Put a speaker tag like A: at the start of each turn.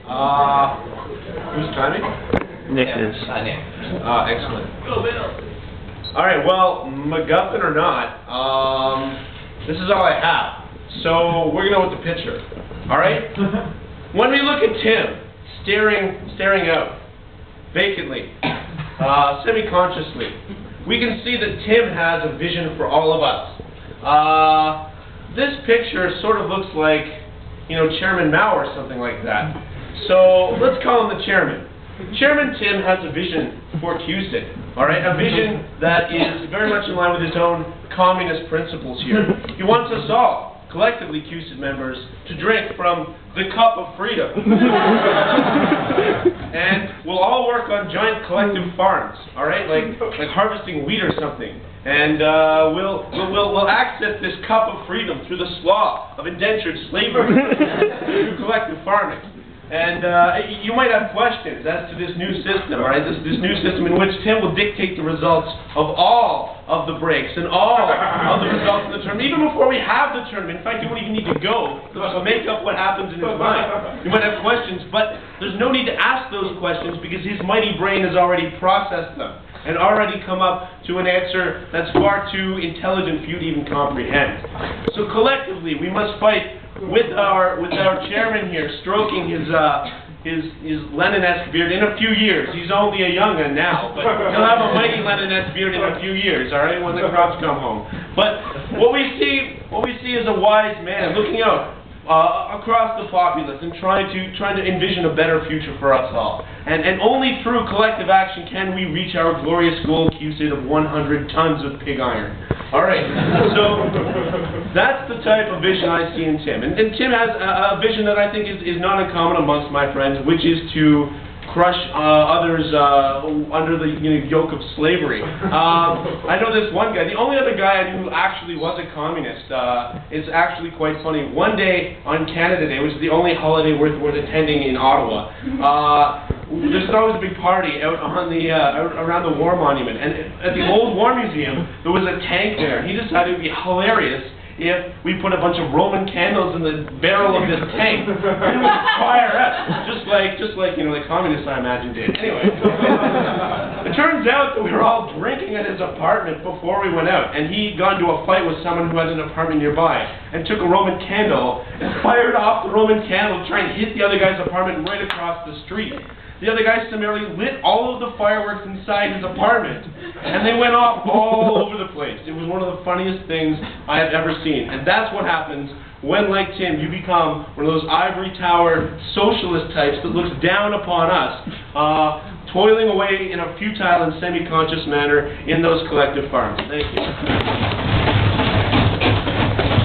A: Who's timing?
B: Nick is.
A: Nick. Excellent. Alright, well, MacGuffin or not, this is all I have. So, we're going to go with the picture. Alright? When we look at Tim, staring out, vacantly, semi-consciously, we can see that Tim has a vision for all of us. This picture sort of looks like, you know, Chairman Mao or something like that. So, let's call him the chairman. Chairman Tim has a vision for Hughes, alright? A vision that is very much in line with his own communist principles here. He wants us all, collectively Hughes members, to drink from the cup of freedom. And we'll all work on giant collective farms, alright? Like harvesting wheat or something. And we'll access this cup of freedom through the slaw of indentured slavery through collective farming. And you might have questions as to this new system, all right? This new system in which Tim will dictate the results of all of the breaks and all of the results of the tournament, even before we have the tournament. In fact, you won't even need to go to make up what happens in his mind. You might have questions, but there's no need to ask those questions because his mighty brain has already processed them and already come up to an answer that's far too intelligent for you to even comprehend. So collectively, we must fight with our chairman here, stroking his Lenin-esque beard in a few years. He's only a young'un now, but he'll have a mighty Lenin-esque beard in a few years, all right, when the crops come home. But what we see is a wise man looking out across the populace and trying to envision a better future for us all. And only through collective action can we reach our glorious goal, Hughes, of 100 tons of pig iron. All right, so that's the type of vision I see in Tim. And Tim has a vision that I think is not uncommon amongst my friends, which is to crush others under the yoke of slavery. I know this one guy, the only other guy I knew who actually was a communist. It's actually quite funny. One day on Canada Day, which is the only holiday worth attending in Ottawa, there's always a big party out on the around the War Monument, and at the old War Museum there was a tank there. He decided it would be hilarious if we put a bunch of Roman candles in the barrel of this tank and it would fire up, just like you know the communists I imagine did. Anyway, it turns out that we were all drinking at his apartment before we went out, and he got into a fight with someone who had an apartment nearby, and took a Roman candle and fired off the Roman candle, trying to hit the other guy's apartment right across the street. The other guy summarily lit all of the fireworks inside his apartment, and they went off all over the place. It was one of the funniest things I have ever seen. And that's what happens when, like Tim, you become one of those ivory tower socialist types that looks down upon us, toiling away in a futile and semi-conscious manner in those collective farms. Thank you.